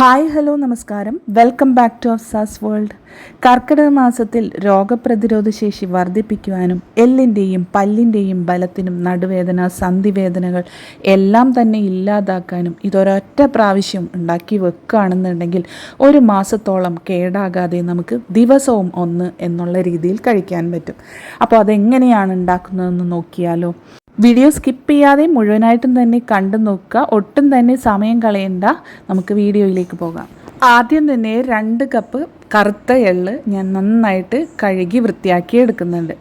Hi hello നമസ്കാരം, welcome back to Afsa's world. കർക്കിടക മാസത്തിൽ രോഗപ്രതിരോധ ശേഷി വർദ്ധിപ്പിക്കുവാനും എല്ലിൻ്റെയും പല്ലിൻ്റെയും ബലത്തിനും നടുവേദന, സന്ധിവേദനകൾ എല്ലാം തന്നെ ഇല്ലാതാക്കാനും ഇതൊരൊറ്റ പ്രാവശ്യം ഉണ്ടാക്കി വെക്കുകയാണെന്നുണ്ടെങ്കിൽ ഒരു മാസത്തോളം കേടാകാതെ നമുക്ക് ദിവസവും ഒന്ന് എന്നുള്ള രീതിയിൽ കഴിക്കാൻ പറ്റും. അപ്പോൾ അതെങ്ങനെയാണ് ഉണ്ടാക്കുന്നതെന്ന് നോക്കിയാലോ. വീഡിയോ സ്കിപ്പ് ചെയ്യാതെ മുഴുവനായിട്ടും തന്നെ കണ്ടു നോക്കുക. ഒട്ടും തന്നെ സമയം കളയണ്ട. നമുക്ക് വീഡിയോയിലേക്ക് പോകാം. ആദ്യം തന്നെ 2 കപ്പ് കറുത്ത എള്ള് ഞാൻ നന്നായിട്ട് കഴുകി വൃത്തിയാക്കി എടുക്കുന്നുണ്ട്.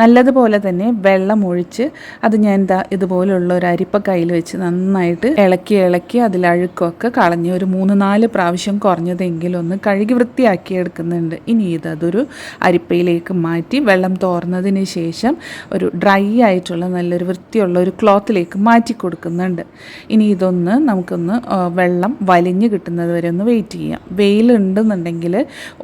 നല്ലതുപോലെ തന്നെ വെള്ളം ഒഴിച്ച് അത് ഞാൻ ഇതുപോലുള്ള ഒരു അരിപ്പ കയ്യിൽ വെച്ച് നന്നായിട്ട് ഇളക്കി അതിൽ അഴുക്കൊക്കെ കളഞ്ഞ് ഒരു 3-4 പ്രാവശ്യം കുറഞ്ഞതെങ്കിലും ഒന്ന് കഴുകി വൃത്തിയാക്കി എടുക്കുന്നുണ്ട്. ഇനി അതൊരു അരിപ്പയിലേക്ക് മാറ്റി വെള്ളം തോർന്നതിന് ശേഷം ഒരു ഡ്രൈ ആയിട്ടുള്ള നല്ലൊരു വൃത്തിയുള്ള ഒരു ക്ലോത്തിലേക്ക് മാറ്റി കൊടുക്കുന്നുണ്ട്. ഇനി നമുക്കൊന്ന് വെള്ളം വലിഞ്ഞ് കിട്ടുന്നത് വരെ ഒന്ന് വെയിറ്റ് ചെയ്യാം. വെയിലുണ്ടെന്നുണ്ടെങ്കിൽ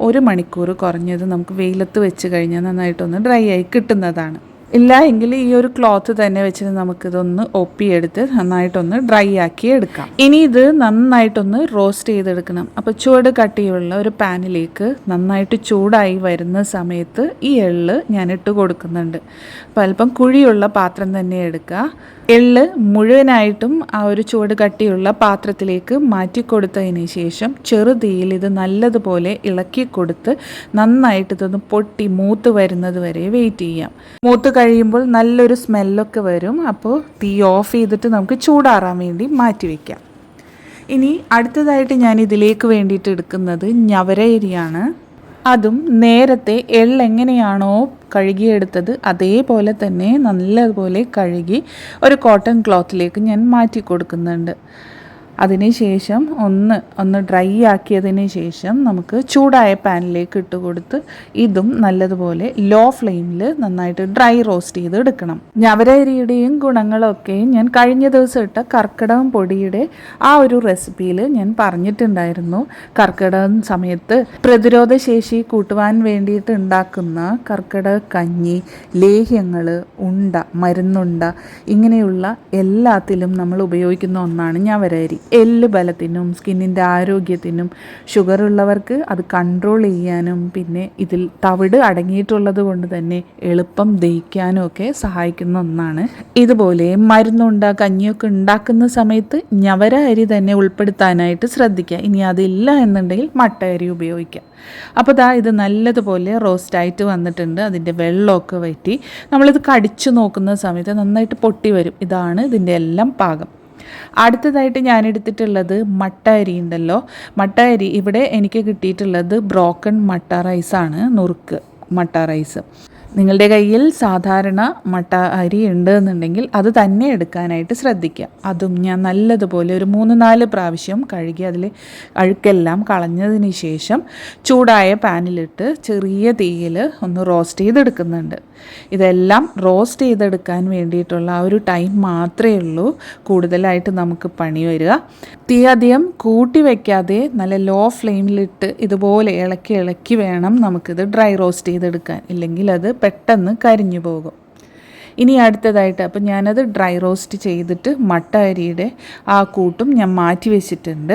1 മണിക്കൂർ കുറഞ്ഞത് നമുക്ക് വെയിലത്ത് വെച്ച് കഴിഞ്ഞാൽ നന്നായിട്ടൊന്ന് ഡ്രൈ ആയി കിട്ടുന്നതാണ്. ഇല്ല എങ്കിൽ ഈ ഒരു ക്ലോത്ത് തന്നെ വെച്ചിട്ട് നമുക്കിതൊന്ന് ഒപ്പിയെടുത്ത് നന്നായിട്ടൊന്ന് ഡ്രൈ ആക്കി എടുക്കാം. ഇനി ഇത് നന്നായിട്ടൊന്ന് റോസ്റ്റ് ചെയ്തെടുക്കണം. അപ്പോൾ ചുവട് കട്ടിയുള്ള ഒരു പാനിലേക്ക് നന്നായിട്ട് ചൂടായി വരുന്ന സമയത്ത് ഈ എള്ള് ഞാൻ ഇട്ട് കൊടുക്കുന്നുണ്ട്. അപ്പോൾ അല്പം കുഴിയുള്ള പാത്രം തന്നെ എടുക്കുക. എള്ള് മുഴുവനായിട്ടും ആ ഒരു ചുവട് കട്ടിയുള്ള പാത്രത്തിലേക്ക് മാറ്റി കൊടുത്തതിന് ശേഷം ചെറുതീയിൽ ഇത് നല്ലതുപോലെ ഇളക്കി കൊടുത്ത് നന്നായിട്ട് ഇതൊന്ന് പൊട്ടി മൂത്ത് വരുന്നത് വരെ വെയിറ്റ് ചെയ്യാം. മൂത്ത് കഴിയുമ്പോൾ നല്ലൊരു സ്മെല്ലൊക്കെ വരും. അപ്പോൾ തീ ഓഫ് ചെയ്തിട്ട് നമുക്ക് ചൂടാറാൻ വേണ്ടി മാറ്റി വയ്ക്കാം. ഇനി അടുത്തതായിട്ട് ഞാൻ ഇതിലേക്ക് വേണ്ടിയിട്ട് എടുക്കുന്നത് ഞവരയരിയാണ്. അതും നേരത്തെ എള്ളെങ്ങനെയാണോ കഴുകിയെടുത്തത് അതേപോലെ തന്നെ നല്ലതുപോലെ കഴുകി ഒരു കോട്ടൺ ക്ലോത്തിലേക്ക് ഞാൻ മാറ്റി കൊടുക്കുന്നുണ്ട്. അതിനുശേഷം ഒന്ന് ഡ്രൈ ആക്കിയതിന് ശേഷം നമുക്ക് ചൂടായ പാനിലേക്ക് ഇട്ട് കൊടുത്ത് ഇതും നല്ലതുപോലെ ലോ ഫ്ലെയിമിൽ നന്നായിട്ട് ഡ്രൈ റോസ്റ്റ് ചെയ്ത് എടുക്കണം. ഞവരരിയുടെയും ഗുണങ്ങളൊക്കെ ഞാൻ കഴിഞ്ഞ ദിവസം ഇട്ട കർക്കിടകം പൊടിയുടെ ആ ഒരു റെസിപ്പിയിൽ ഞാൻ പറഞ്ഞിട്ടുണ്ടായിരുന്നു. കർക്കിടകം സമയത്ത് പ്രതിരോധ ശേഷി കൂട്ടുവാൻ വേണ്ടിയിട്ട് ഉണ്ടാക്കുന്ന കർക്കിടക കഞ്ഞി, ലേഹ്യങ്ങൾ, മരുന്നുണ്ട ഇങ്ങനെയുള്ള എല്ലാത്തിലും നമ്മൾ ഉപയോഗിക്കുന്ന ഒന്നാണ് ഞവരരി. എല്ല് ബലത്തിനും സ്കിന്നിൻ്റെ ആരോഗ്യത്തിനും ഷുഗർ ഉള്ളവർക്ക് അത് കൺട്രോൾ ചെയ്യാനും പിന്നെ ഇതിൽ തവിട് അടങ്ങിയിട്ടുള്ളത് കൊണ്ട് തന്നെ എളുപ്പം ദഹിക്കാനും ഒക്കെ സഹായിക്കുന്ന ഒന്നാണ്. ഇതുപോലെ മരുന്നുണ്ട കഞ്ഞിയൊക്കെ ഉണ്ടാക്കുന്ന സമയത്ത് ഞവര അരി തന്നെ ഉൾപ്പെടുത്താനായിട്ട് ശ്രദ്ധിക്കുക. ഇനി അതില്ല എന്നുണ്ടെങ്കിൽ മട്ട അരി ഉപയോഗിക്കുക. അപ്പോൾ ഇത് നല്ലതുപോലെ റോസ്റ്റായിട്ട് വന്നിട്ടുണ്ട്. അതിൻ്റെ വെള്ളമൊക്കെ വറ്റി നമ്മളിത് കടിച്ചു നോക്കുന്ന സമയത്ത് നന്നായിട്ട് പൊട്ടി വരും. ഇതാണ് ഇതിൻ്റെ എല്ലാം പാകം. അടുത്തതായിട്ട് ഞാൻ എടുത്തിട്ടുള്ളത് മട്ട അരി ഉണ്ടല്ലോ. മട്ട അരി ഇവിടെ എനിക്ക് കിട്ടിയിട്ടുള്ളത് ബ്രോക്കൺ മട്ട റൈസാണ്, നുറുക്ക് മട്ട റൈസ്. നിങ്ങളുടെ കയ്യിൽ സാധാരണ മട്ട അരി ഉണ്ട് എന്നുണ്ടെങ്കിൽ അത് തന്നെ എടുക്കാനായിട്ട് ശ്രദ്ധിക്കുക. അതും ഞാൻ നല്ലതുപോലെ ഒരു 3-4 പ്രാവശ്യം കഴുകി അതിൽ അഴുക്കെല്ലാം കളഞ്ഞതിന് ശേഷം ചൂടായ പാനിലിട്ട് ചെറിയ തീയിൽ ഒന്ന് റോസ്റ്റ് ചെയ്തെടുക്കുന്നുണ്ട്. ഇതെല്ലാം റോസ്റ്റ് ചെയ്തെടുക്കാൻ വേണ്ടിയിട്ടുള്ള ആ ഒരു ടൈം മാത്രമേ ഉള്ളൂ കൂടുതലായിട്ട് നമുക്ക് പണി വരിക. തീ അധികം കൂട്ടി വയ്ക്കാതെ നല്ല ലോ ഫ്ലെയിമിലിട്ട് ഇതുപോലെ ഇളക്കി വേണം നമുക്കിത് ഡ്രൈ റോസ്റ്റ് ചെയ്തെടുക്കാൻ. ഇല്ലെങ്കിൽ അത് പെട്ടെന്ന് കരിഞ്ഞു പോകും. ഇനി അടുത്തതായിട്ട് അപ്പോൾ ഞാനത് ഡ്രൈ റോസ്റ്റ് ചെയ്തിട്ട് മട്ട അരിയുടെ ആ കൂട്ടും ഞാൻ മാറ്റി വെച്ചിട്ടുണ്ട്.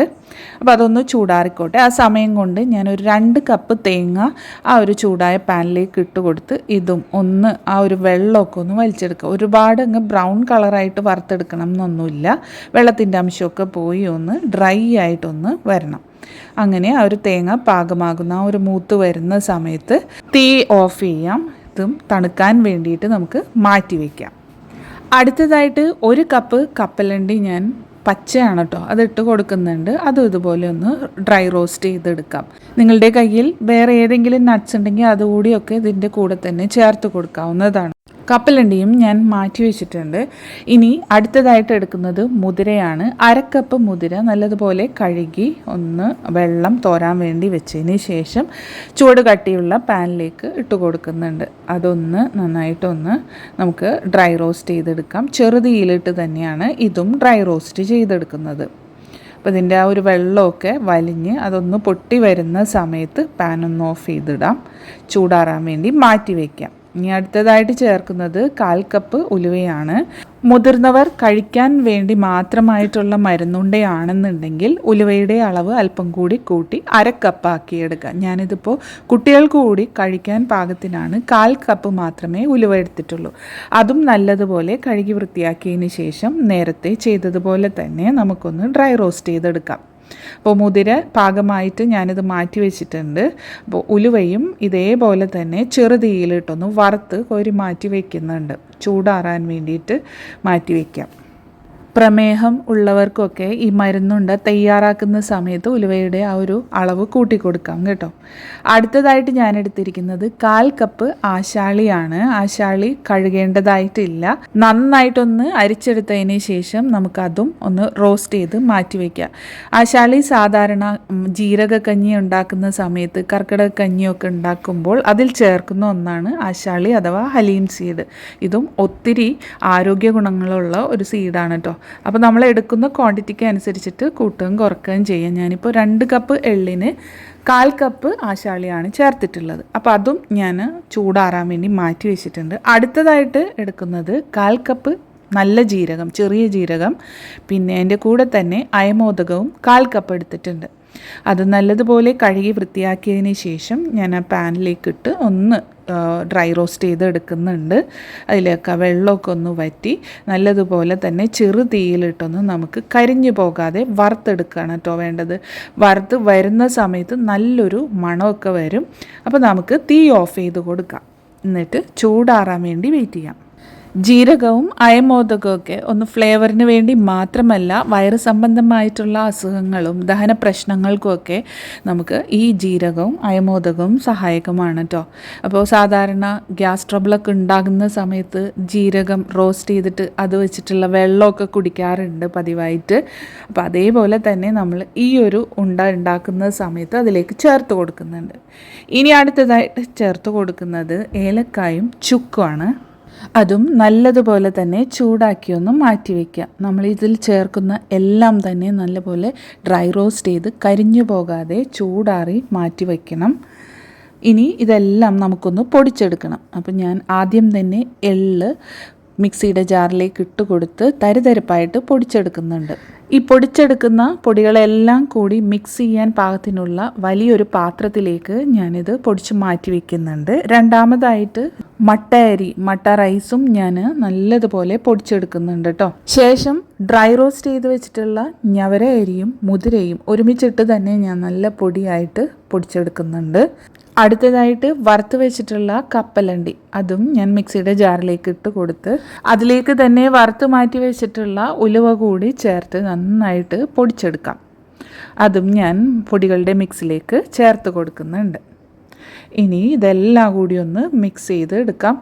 അപ്പോൾ അതൊന്ന് ചൂടാറിക്കോട്ടെ. ആ സമയം കൊണ്ട് ഞാനൊരു 2 കപ്പ് തേങ്ങ ആ ഒരു ചൂടായ പാനിലേക്ക് ഇട്ട് കൊടുത്ത് ഇതും ആ ഒരു വെള്ളമൊക്കെ ഒന്ന് വലിച്ചെടുക്കുക. ഒരുപാട് ബ്രൗൺ കളറായിട്ട് വറുത്തെടുക്കണം എന്നൊന്നുമില്ല. വെള്ളത്തിൻ്റെ അംശമൊക്കെ പോയി ഒന്ന് ഡ്രൈ ആയിട്ടൊന്ന് വരണം. അങ്ങനെ ആ ഒരു തേങ്ങ പാകമാകുന്ന ആ ഒരു മൂത്ത് വരുന്ന സമയത്ത് തീ ഓഫ് ചെയ്യാം. തണുക്കാൻ വേണ്ടിയിട്ട് നമുക്ക് മാറ്റി വയ്ക്കാം. അടുത്തതായിട്ട് 1 കപ്പ് കപ്പലണ്ടി ഞാൻ പച്ചയാണ് കേട്ടോ അതിട്ട് കൊടുക്കുന്നുണ്ട്. അതും ഇതുപോലെ ഒന്ന് ഡ്രൈ റോസ്റ്റ് ചെയ്തെടുക്കാം. നിങ്ങളുടെ കയ്യിൽ വേറെ ഏതെങ്കിലും നട്ട്സ് ഉണ്ടെങ്കിൽ അതുകൂടിയൊക്കെ ഇതിൻ്റെ കൂടെ തന്നെ ചേർത്ത് കൊടുക്കാവുന്നതാണ്. കപ്പലണ്ടിയും ഞാൻ മാറ്റി വെച്ചിട്ടുണ്ട്. ഇനി അടുത്തതായിട്ട് എടുക്കുന്നത് മുതിരയാണ്. 1 കപ്പ് മുതിര നല്ലതുപോലെ കഴുകി ഒന്ന് വെള്ളം തോരാൻ വേണ്ടി വെച്ചതിന് ശേഷം ചൂട് കട്ടിയുള്ള പാനിലേക്ക് ഇട്ട് കൊടുക്കുന്നുണ്ട്. അതൊന്ന് നന്നായിട്ടൊന്ന് നമുക്ക് ഡ്രൈ റോസ്റ്റ് ചെയ്തെടുക്കാം. ചെറുതീയിലിട്ട് തന്നെയാണ് ഇതും ഡ്രൈ റോസ്റ്റ് ചെയ്തെടുക്കുന്നത്. അപ്പോൾ ഇതിൻ്റെ ആ ഒരു വെള്ളമൊക്കെ വലിഞ്ഞ് അതൊന്ന് പൊട്ടി വരുന്ന സമയത്ത് പാൻ ഒന്ന് ഓഫ് ചെയ്തിടാം. ചൂടാറാൻ വേണ്ടി മാറ്റി വയ്ക്കാം. ഇനി അടുത്തതായിട്ട് ചേർക്കുന്നത് 1/4 കപ്പ് ഉലുവയാണ്. മുതിർന്നവർ കഴിക്കാൻ വേണ്ടി മാത്രമായിട്ടുള്ള മരുന്നുണ്ടയാണെന്നുണ്ടെങ്കിൽ ഉലുവയുടെ അളവ് അല്പം കൂടി കൂട്ടി 1/2 കപ്പാക്കി എടുക്കുക. ഞാനിതിപ്പോൾ കുട്ടികൾക്ക് കൂടി കഴിക്കാൻ പാകത്തിനാണ് 1/4 കപ്പ് മാത്രമേ ഉലുവ എടുത്തിട്ടുള്ളൂ. അതും നല്ലതുപോലെ കഴുകി വൃത്തിയാക്കിയതിന് ശേഷം നേരത്തെ ചെയ്തതുപോലെ തന്നെ നമുക്കൊന്ന് ഡ്രൈ റോസ്റ്റ് ചെയ്തെടുക്കാം. അപ്പോൾ മുതിര പാകമായിട്ട് ഞാനിത് മാറ്റി വെച്ചിട്ടുണ്ട്. അപ്പോൾ ഉലുവയും ഇതേപോലെ തന്നെ ചെറുതീയിലിട്ടൊന്ന് വറുത്ത് കോരി മാറ്റി വയ്ക്കുന്നുണ്ട്. ചൂടാറാൻ വേണ്ടിയിട്ട് മാറ്റി വയ്ക്കാം. പ്രമേഹം ഉള്ളവർക്കൊക്കെ ഈ മരുന്നുണ്ട തയ്യാറാക്കുന്ന സമയത്ത് ഉലുവയുടെ ആ ഒരു അളവ് കൂട്ടിക്കൊടുക്കാം കേട്ടോ. അടുത്തതായിട്ട് ഞാൻ എടുത്തിരിക്കുന്നത് 1/4 കപ്പ് ആശാളിയാണ്. ആശാളി കഴുകേണ്ടതായിട്ടില്ല. നന്നായിട്ടൊന്ന് അരിച്ചെടുത്തതിന് ശേഷം നമുക്കതും ഒന്ന് റോസ്റ്റ് ചെയ്ത് മാറ്റി വയ്ക്കാം. ആശാളി സാധാരണ ജീരകക്കഞ്ഞി ഉണ്ടാക്കുന്ന സമയത്ത് കർക്കിടക കഞ്ഞിയൊക്കെ ഉണ്ടാക്കുമ്പോൾ അതിൽ ചേർക്കുന്ന ഒന്നാണ് ആശാളി അഥവാ ഹലീം സീഡ്. ഇതും ഒത്തിരി ആരോഗ്യ ഗുണങ്ങളുള്ള ഒരു സീഡാണ് കേട്ടോ. അപ്പോൾ നമ്മൾ എടുക്കുന്ന ക്വാണ്ടിറ്റിക്ക് അനുസരിച്ചിട്ട് കൂട്ടുകയും കുറയ്ക്കുകയും ചെയ്യാം. ഞാനിപ്പോൾ 2 കപ്പ് എള്ളിന് 1/4 കപ്പ് ആശാളിയാണ് ചേർത്തിട്ടുള്ളത്. അപ്പോൾ അതും ഞാൻ ചൂടാറാൻ വേണ്ടി മാറ്റി വെച്ചിട്ടുണ്ട്. അടുത്തതായിട്ട് എടുക്കുന്നത് 1/4 കപ്പ് നല്ല ജീരകം, ചെറിയ ജീരകം, പിന്നെ അതിൻ്റെ കൂടെ തന്നെ അയമോദകവും 1/4 കപ്പ് എടുത്തിട്ടുണ്ട്. അത് നല്ലതുപോലെ കഴുകി വൃത്തിയാക്കിയതിന് ശേഷം ഞാൻ ആ പാനിലേക്കിട്ട് ഒന്ന് ഡ്രൈ റോസ്റ്റ് ചെയ്ത് എടുക്കുന്നുണ്ട്. അതിലേക്ക് വെള്ളമൊക്കെ ഒന്ന് വറ്റി നല്ലതുപോലെ തന്നെ ചെറു തീയിലിട്ടൊന്ന് നമുക്ക് കരിഞ്ഞു പോകാതെ വറുത്തെടുക്കുകയാണ് കേട്ടോ വേണ്ടത്. വറുത്ത് വരുന്ന സമയത്ത് നല്ലൊരു മണമൊക്കെ വരും. അപ്പോൾ നമുക്ക് തീ ഓഫ് ചെയ്ത് കൊടുക്കാം. എന്നിട്ട് ചൂടാറാൻ വേണ്ടി വെയിറ്റ് ചെയ്യാം. ജീരകവും അയമോദകമൊക്കെ ഒന്ന് ഫ്ലേവറിന് വേണ്ടി മാത്രമല്ല, വയറ് സംബന്ധമായിട്ടുള്ള അസുഖങ്ങളും ദഹന പ്രശ്നങ്ങൾക്കുമൊക്കെ നമുക്ക് ഈ ജീരകവും അയമോദകവും സഹായകമാണ് കേട്ടോ. അപ്പോൾ സാധാരണ ഗ്യാസ് ട്രബിളൊക്കെ ഉണ്ടാകുന്ന സമയത്ത് ജീരകം റോസ്റ്റ് ചെയ്തിട്ട് അത് വെച്ചിട്ടുള്ള വെള്ളമൊക്കെ കുടിക്കാറുണ്ട് പതിവായിട്ട്. അപ്പോൾ അതേപോലെ തന്നെ നമ്മൾ ഈ ഒരു ഉണ്ടാക്കുന്ന സമയത്ത് അതിലേക്ക് ചേർത്ത് കൊടുക്കുന്നുണ്ട്. ഇനി അടുത്തതായിട്ട് ചേർത്ത് കൊടുക്കുന്നത് ഏലക്കായും ചുക്കുമാണ്. അതും നല്ലതുപോലെ തന്നെ ചൂടാക്കിയൊന്ന് മാറ്റി വയ്ക്കാം. നമ്മളിതിൽ ചേർക്കുന്ന എല്ലാം തന്നെ നല്ലപോലെ ഡ്രൈ റോസ്റ്റ് ചെയ്ത് കരിഞ്ഞു പോകാതെ ചൂടാറി മാറ്റി വയ്ക്കണം. ഇനി ഇതെല്ലാം നമുക്കൊന്ന് പൊടിച്ചെടുക്കണം. അപ്പം ഞാൻ ആദ്യം തന്നെ എള്ള് മിക്സിയുടെ ജാറിലേക്ക് ഇട്ട് കൊടുത്ത് തരിതരിപ്പായിട്ട് പൊടിച്ചെടുക്കുന്നുണ്ട്. ഈ പൊടിച്ചെടുക്കുന്ന പൊടികളെല്ലാം കൂടി മിക്സ് ചെയ്യാൻ പാകത്തിനുള്ള വലിയൊരു പാത്രത്തിലേക്ക് ഞാനിത് പൊടിച്ച് മാറ്റി വയ്ക്കുന്നുണ്ട്. രണ്ടാമതായിട്ട് മട്ട റൈസും ഞാൻ നല്ലതുപോലെ പൊടിച്ചെടുക്കുന്നുണ്ട് കേട്ടോ. ശേഷം ഡ്രൈ റോസ്റ്റ് ചെയ്ത് വെച്ചിട്ടുള്ള ഞവര അരിയും മുതിരയും ഒരുമിച്ചിട്ട് തന്നെ ഞാൻ നല്ല പൊടിയായിട്ട് പൊടിച്ചെടുക്കുന്നുണ്ട്. അടുത്തതായിട്ട് വറുത്ത് വെച്ചിട്ടുള്ള കപ്പലണ്ടി അതും ഞാൻ മിക്സിയുടെ ജാറിലേക്ക് ഇട്ട് കൊടുത്ത് അതിലേക്ക് തന്നെ വറുത്ത് മാറ്റി വെച്ചിട്ടുള്ള ഉലുവ കൂടി ചേർത്ത് നന്നായിട്ട് പൊടിച്ചെടുക്കാം. അതും ഞാൻ പൊടികളുടെ മിക്സിലേക്ക് ചേർത്ത് കൊടുക്കുന്നുണ്ട്. ഇനി ഇതെല്ലാം കൂടി ഒന്ന് മിക്സ് ചെയ്ത് എടുക്കാം.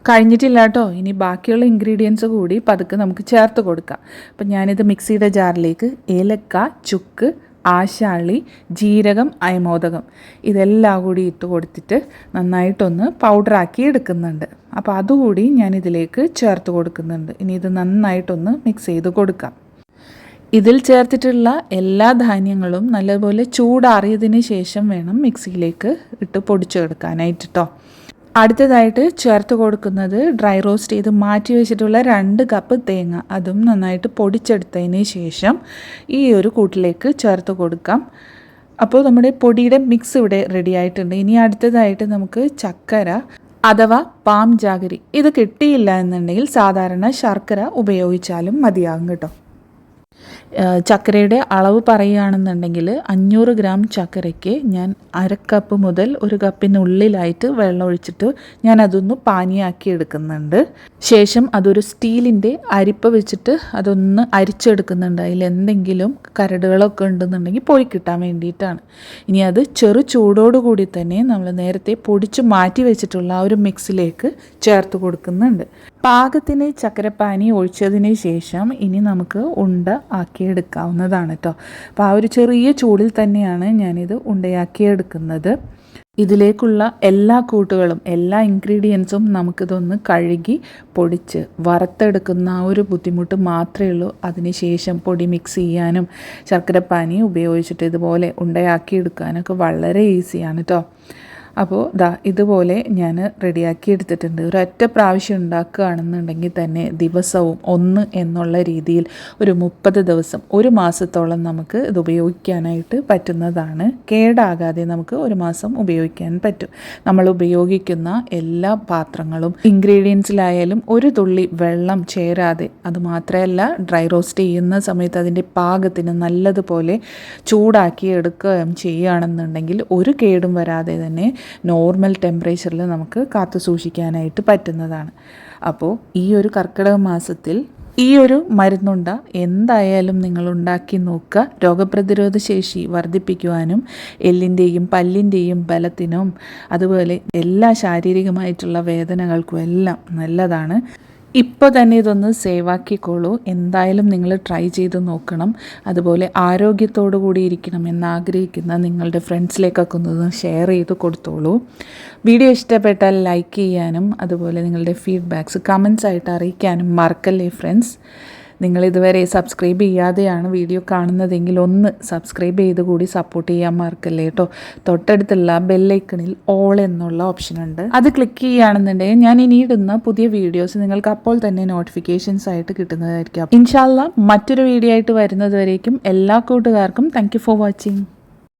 കഴിഞ്ഞിട്ടില്ല കേട്ടോ. ഇനി ബാക്കിയുള്ള ഇൻഗ്രീഡിയൻസ് കൂടി പതുക്കെ നമുക്ക് ചേർത്ത് കൊടുക്കാം. അപ്പം ഞാനിത് മിക്സിയുടെ ജാറിലേക്ക് ഏലക്ക, ചുക്ക്, ആശാളി, ജീരകം, അയമോദകം ഇതെല്ലാം കൂടി ഇട്ട് കൊടുത്തിട്ട് നന്നായിട്ടൊന്ന് പൗഡറാക്കി എടുക്കുന്നുണ്ട്. അപ്പോൾ അതുകൂടി ഞാനിതിലേക്ക് ചേർത്ത് കൊടുക്കുന്നുണ്ട്. ഇനി ഇത് നന്നായിട്ടൊന്ന് മിക്സ് ചെയ്ത് കൊടുക്കാം. ഇതിൽ ചേർത്തിട്ടുള്ള എല്ലാ ധാന്യങ്ങളും നല്ലപോലെ ചൂടാറിയതിന് ശേഷം വേണം മിക്സിയിലേക്ക് ഇട്ട് പൊടിച്ചെടുക്കാനായിട്ട് കേട്ടോ. അടുത്തതായിട്ട് ചേർത്ത് കൊടുക്കുന്നത് ഡ്രൈ റോസ്റ്റ് ചെയ്ത് മാറ്റി വെച്ചിട്ടുള്ള 2 കപ്പ് തേങ്ങ. അതും നന്നായിട്ട് പൊടിച്ചെടുത്തതിന് ശേഷം ഈ ഒരു കൂട്ടിലേക്ക് ചേർത്ത് കൊടുക്കാം. അപ്പോൾ നമ്മുടെ പൊടിയുടെ മിക്സ് ഇവിടെ റെഡി ആയിട്ടുണ്ട്. ഇനി അടുത്തതായിട്ട് നമുക്ക് ചക്കര അഥവാ പാം ജാഗരി ഇത് കിട്ടിയില്ല എന്നുണ്ടെങ്കിൽ സാധാരണ ശർക്കര ഉപയോഗിച്ചാലും മതിയാകും കേട്ടോ. ചക്കരയുടെ അളവ് പറയുകയാണെന്നുണ്ടെങ്കിൽ 500 ഗ്രാം ചക്കരയ്ക്ക് ഞാൻ 1/2 കപ്പ് മുതൽ 1 കപ്പിനുള്ളിലായിട്ട് വെള്ളം ഒഴിച്ചിട്ട് ഞാൻ അതൊന്ന് പാനിയാക്കി എടുക്കുന്നുണ്ട്. ശേഷം അതൊരു സ്റ്റീലിൻ്റെ അരിപ്പ വെച്ചിട്ട് അതൊന്ന് അരിച്ചെടുക്കുന്നുണ്ട്. അതിലെന്തെങ്കിലും കരടുകളൊക്കെ ഉണ്ടെന്നുണ്ടെങ്കിൽ പോയി കിട്ടാൻ വേണ്ടിയിട്ടാണ്. ഇനി അത് ചെറു ചൂടോടുകൂടി തന്നെ നമ്മൾ നേരത്തെ പൊടിച്ച് മാറ്റി വെച്ചിട്ടുള്ള ആ ഒരു മിക്സിലേക്ക് ചേർത്ത് കൊടുക്കുന്നുണ്ട്. പാകത്തിന് ചക്കരപ്പാനി ഒഴിച്ചതിന് ശേഷം ഇനി നമുക്ക് ഉണ്ട ആക്കിയെടുക്കാവുന്നതാണ് കേട്ടോ. അപ്പോൾ ആ ഒരു ചെറിയ ചൂടിൽ തന്നെയാണ് ഞാനിത് ഉണ്ടയാക്കിയെടുക്കുന്നത്. ഇതിലേക്കുള്ള എല്ലാ കൂട്ടുകളും എല്ലാ ഇൻഗ്രീഡിയൻസും നമുക്കിതൊന്ന് കഴുകി പൊടിച്ച് വറുത്തെടുക്കുന്ന ആ ഒരു ബുദ്ധിമുട്ട് മാത്രമേ ഉള്ളൂ. അതിനുശേഷം പൊടി മിക്സ് ചെയ്യാനും ശർക്കരപ്പാനി ഉപയോഗിച്ചിട്ട് ഇതുപോലെ ഉണ്ടയാക്കിയെടുക്കാനൊക്കെ വളരെ ഈസിയാണ് കേട്ടോ. അപ്പോൾ ഇതുപോലെ ഞാൻ റെഡിയാക്കി എടുത്തിട്ടുണ്ട്. ഒരൊറ്റ പ്രാവശ്യം ഉണ്ടാക്കുകയാണെന്നുണ്ടെങ്കിൽ തന്നെ ദിവസവും 1 എന്നുള്ള രീതിയിൽ ഒരു 30 ദിവസം 1 മാസത്തോളം നമുക്ക് ഇത് ഉപയോഗിക്കാനായിട്ട് പറ്റുന്നതാണ്. കേടാകാതെ നമുക്ക് 1 മാസം ഉപയോഗിക്കാൻ പറ്റും. നമ്മൾ ഉപയോഗിക്കുന്ന എല്ലാ പാത്രങ്ങളും ഇൻഗ്രീഡിയൻസിലായാലും ഒരു തുള്ളി വെള്ളം ചേരാതെ, അതുമാത്രമല്ല ഡ്രൈ റോസ്റ്റ് ചെയ്യുന്ന സമയത്ത് അതിൻ്റെ പാകത്തിന് നല്ലതുപോലെ ചൂടാക്കി എടുക്കുകയും ചെയ്യുകയാണെന്നുണ്ടെങ്കിൽ ഒരു കേടും വരാതെ തന്നെ നോർമൽ ടെമ്പറേച്ചറിൽ നമുക്ക് കാത്തു സൂക്ഷിക്കാനായിട്ട് പറ്റുന്നതാണ്. അപ്പോൾ ഈ ഒരു കർക്കിടക മാസത്തിൽ ഈ ഒരു മരുന്നുണ്ട എന്തായാലും നിങ്ങൾ ഉണ്ടാക്കി നോക്കുക. രോഗപ്രതിരോധ ശേഷി വർദ്ധിപ്പിക്കുവാനും എല്ലിൻ്റെയും പല്ലിൻ്റെയും ബലത്തിനും അതുപോലെ എല്ലാ ശാരീരികമായിട്ടുള്ള വേദനകൾക്കും എല്ലാം നല്ലതാണ്. ഇപ്പോൾ തന്നെ ഇതൊന്ന് സേവാക്കിക്കോളൂ. എന്തായാലും നിങ്ങൾ ട്രൈ ചെയ്ത് നോക്കണം. അതുപോലെ ആരോഗ്യത്തോടു കൂടി ഇരിക്കണം എന്നാഗ്രഹിക്കുന്ന നിങ്ങളുടെ ഫ്രണ്ട്സിലേക്കൊക്കെ ഒന്ന് ഷെയർ ചെയ്ത് കൊടുത്തോളൂ. വീഡിയോ ഇഷ്ടപ്പെട്ടാൽ ലൈക്ക് ചെയ്യാനും അതുപോലെ നിങ്ങളുടെ ഫീഡ്ബാക്ക്സ് കമൻസ് ആയിട്ട് അറിയിക്കാനും മറക്കല്ലേ ഫ്രണ്ട്സ്. നിങ്ങളിതുവരെ സബ്സ്ക്രൈബ് ചെയ്യാതെയാണ് വീഡിയോ കാണുന്നതെങ്കിൽ ഒന്ന് സബ്സ്ക്രൈബ് ചെയ്ത് കൂടി സപ്പോർട്ട് ചെയ്യാൻ മറക്കല്ലേ കേട്ടോ. തൊട്ടടുത്തുള്ള ബെല്ലൈക്കണിൽ ഓൾ എന്നുള്ള ഓപ്ഷൻ ഉണ്ട്, അത് ക്ലിക്ക് ചെയ്യുകയാണെന്നുണ്ടെങ്കിൽ ഞാൻ ഇനി ഇടുന്ന പുതിയ വീഡിയോസ് നിങ്ങൾക്ക് അപ്പോൾ തന്നെ നോട്ടിഫിക്കേഷൻസ് ആയിട്ട് കിട്ടുന്നതായിരിക്കും. ഇൻഷാ അല്ലാഹ് മറ്റൊരു വീഡിയോ ആയിട്ട് വരുന്നത് വരേക്കും എല്ലാ കൂട്ടുകാർക്കും താങ്ക് യു ഫോർ വാച്ചിങ്.